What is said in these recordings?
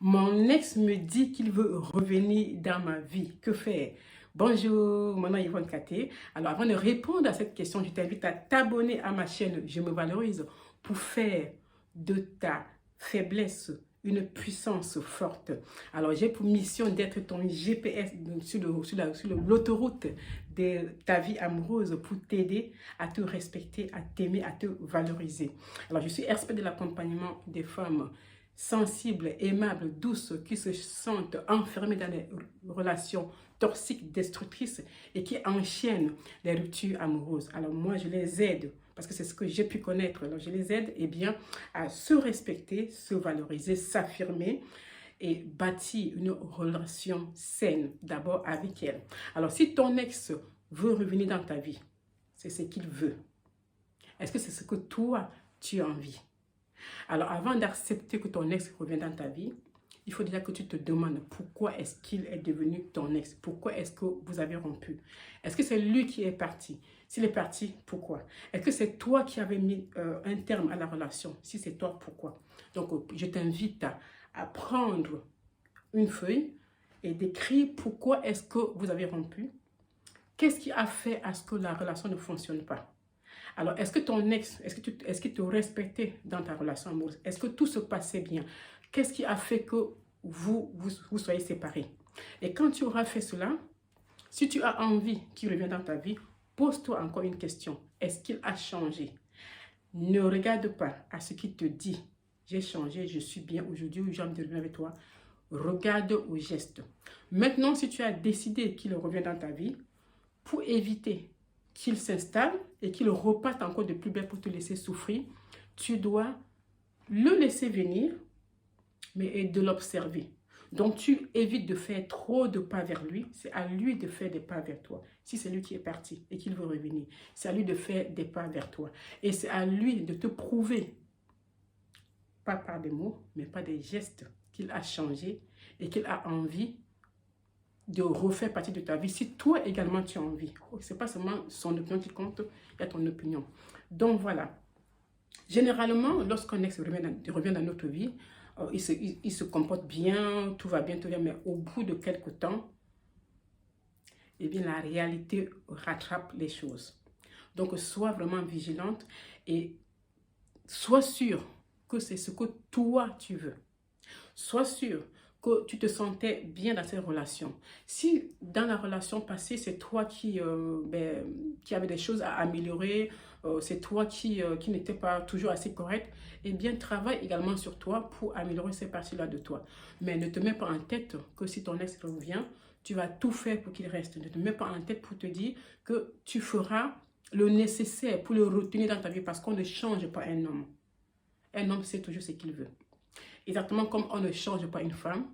Mon ex me dit qu'il veut revenir dans ma vie. Que faire? Bonjour, mon nom est Yvonne Katé. Alors, avant de répondre à cette question, je t'invite à t'abonner à ma chaîne Je me valorise pour faire de ta faiblesse une puissance forte. Alors, j'ai pour mission d'être ton GPS sur l'autoroute de ta vie amoureuse pour t'aider à te respecter, à t'aimer, à te valoriser. Alors, je suis expert de l'accompagnement des femmes sensibles, aimables, douces, qui se sentent enfermées dans des relations toxiques, destructrices et qui enchaînent les ruptures amoureuses. Alors moi, je les aide, parce que c'est ce que j'ai pu connaître. Alors je les aide bien, à se respecter, se valoriser, s'affirmer et bâtir une relation saine d'abord avec elle. Alors si ton ex veut revenir dans ta vie, c'est ce qu'il veut. Est-ce que c'est ce que toi, tu as envie? Alors, avant d'accepter que ton ex revienne dans ta vie, il faut déjà que tu te demandes pourquoi est-ce qu'il est devenu ton ex? Pourquoi est-ce que vous avez rompu? Est-ce que c'est lui qui est parti? S'il est parti, pourquoi? Est-ce que c'est toi qui avais mis un terme à la relation? Si c'est toi, pourquoi? Donc, je t'invite à prendre une feuille et d'écrire pourquoi est-ce que vous avez rompu? Qu'est-ce qui a fait à ce que la relation ne fonctionne pas? Alors, est-ce que ton ex, est-ce qu'il te respectait dans ta relation amoureuse? Est-ce que tout se passait bien? Qu'est-ce qui a fait que vous soyez séparés? Et quand tu auras fait cela, si tu as envie qu'il revienne dans ta vie, pose-toi encore une question. Est-ce qu'il a changé? Ne regarde pas à ce qu'il te dit. J'ai changé, je suis bien aujourd'hui, j'ai envie de revenir avec toi. Regarde au geste. Maintenant, si tu as décidé qu'il revient dans ta vie, pour éviter qu'il s'installe et qu'il reparte encore de plus belle pour te laisser souffrir, tu dois le laisser venir, mais de l'observer. Donc, tu évites de faire trop de pas vers lui. C'est à lui de faire des pas vers toi. Si c'est lui qui est parti et qu'il veut revenir, c'est à lui de faire des pas vers toi. Et c'est à lui de te prouver, pas par des mots, mais par des gestes, qu'il a changé et qu'il a envie de refaire partie de ta vie, si toi également tu as envie. Ce n'est pas seulement son opinion qui compte, il y a ton opinion. Donc voilà. Généralement, lorsqu'un ex revient dans notre vie, il se comporte bien, tout va bien, mais au bout de quelques temps, eh bien, la réalité rattrape les choses. Donc, sois vraiment vigilante et sois sûr que c'est ce que toi tu veux. Sois sûr que tu te sentais bien dans cette relation. Si dans la relation passée, c'est toi qui avait des choses à améliorer, c'est toi qui n'étais pas toujours assez correct, eh bien, travaille également sur toi pour améliorer ces parties-là de toi. Mais ne te mets pas en tête que si ton ex revient, tu vas tout faire pour qu'il reste. Ne te mets pas en tête pour te dire que tu feras le nécessaire pour le retenir dans ta vie parce qu'on ne change pas un homme. Un homme sait toujours ce qu'il veut. Exactement comme on ne change pas une femme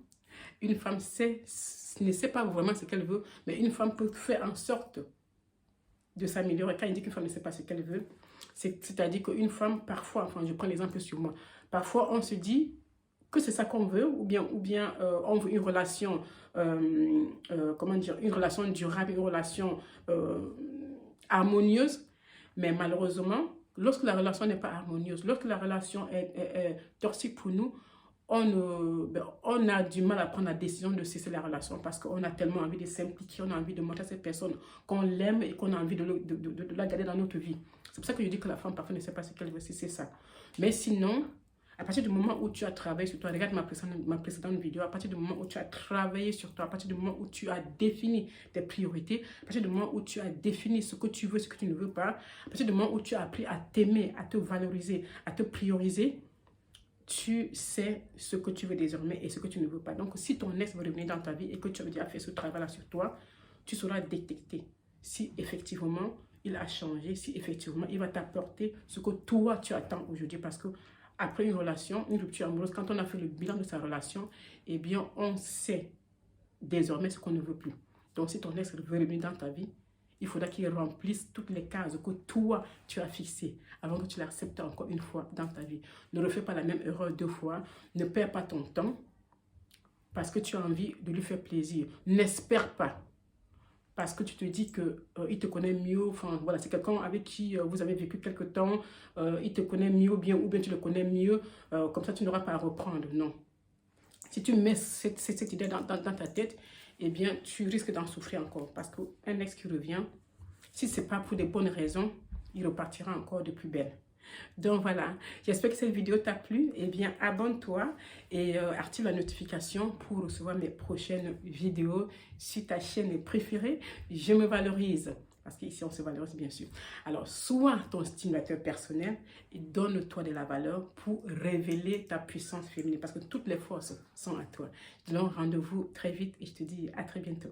ne sait pas vraiment ce qu'elle veut, mais une femme peut faire en sorte de s'améliorer. Quand il dit qu'une femme ne sait pas ce qu'elle veut, c'est-à-dire qu'une femme, parfois, enfin je prends l'exemple sur moi, parfois on se dit que c'est ça qu'on veut, ou bien on veut une relation, comment dire, une relation durable, une relation harmonieuse, mais malheureusement, lorsque la relation n'est pas harmonieuse, lorsque la relation est toxique pour nous, on a du mal à prendre la décision de cesser la relation parce qu'on a tellement envie de s'impliquer, on a envie de montrer à cette personne qu'on l'aime et qu'on a envie de la garder dans notre vie. C'est pour ça que je dis que la femme parfois ne sait pas ce qu'elle veut, c'est ça. Mais sinon, à partir du moment où tu as travaillé sur toi, regarde ma précédente vidéo, à partir du moment où tu as travaillé sur toi, à partir du moment où tu as défini tes priorités, à partir du moment où tu as défini ce que tu veux, ce que tu ne veux pas, à partir du moment où tu as appris à t'aimer, à te valoriser, à te prioriser, tu sais ce que tu veux désormais et ce que tu ne veux pas. Donc, si ton ex veut revenir dans ta vie et que tu as déjà fait ce travail-là sur toi, tu sauras détecter si effectivement il a changé, si effectivement il va t'apporter ce que toi tu attends aujourd'hui. Parce que après une relation, une rupture amoureuse, quand on a fait le bilan de sa relation, eh bien, on sait désormais ce qu'on ne veut plus. Donc, si ton ex veut revenir dans ta vie, il faudra qu'il remplisse toutes les cases que toi, tu as fixées avant que tu l'acceptes encore une fois dans ta vie. Ne refais pas la même erreur deux fois. Ne perds pas ton temps parce que tu as envie de lui faire plaisir. N'espère pas parce que tu te dis qu'il te connaît mieux. Enfin, voilà, c'est quelqu'un avec qui vous avez vécu quelque temps. Il te connaît mieux ou bien tu le connais mieux. Comme ça, tu n'auras pas à reprendre. Non. Si tu mets cette idée dans ta tête, eh bien, tu risques d'en souffrir encore. Parce qu'un ex qui revient, si ce n'est pas pour des bonnes raisons, il repartira encore de plus belle. Donc voilà, j'espère que cette vidéo t'a plu. Eh bien, abonne-toi et active la notification pour recevoir mes prochaines vidéos sur ta chaîne préférée. Je me valorise. Parce qu'ici, on se valorise bien sûr. Alors, sois ton stimulateur personnel et donne-toi de la valeur pour révéler ta puissance féminine. Parce que toutes les forces sont à toi. Donc, rendez-vous très vite et je te dis à très bientôt.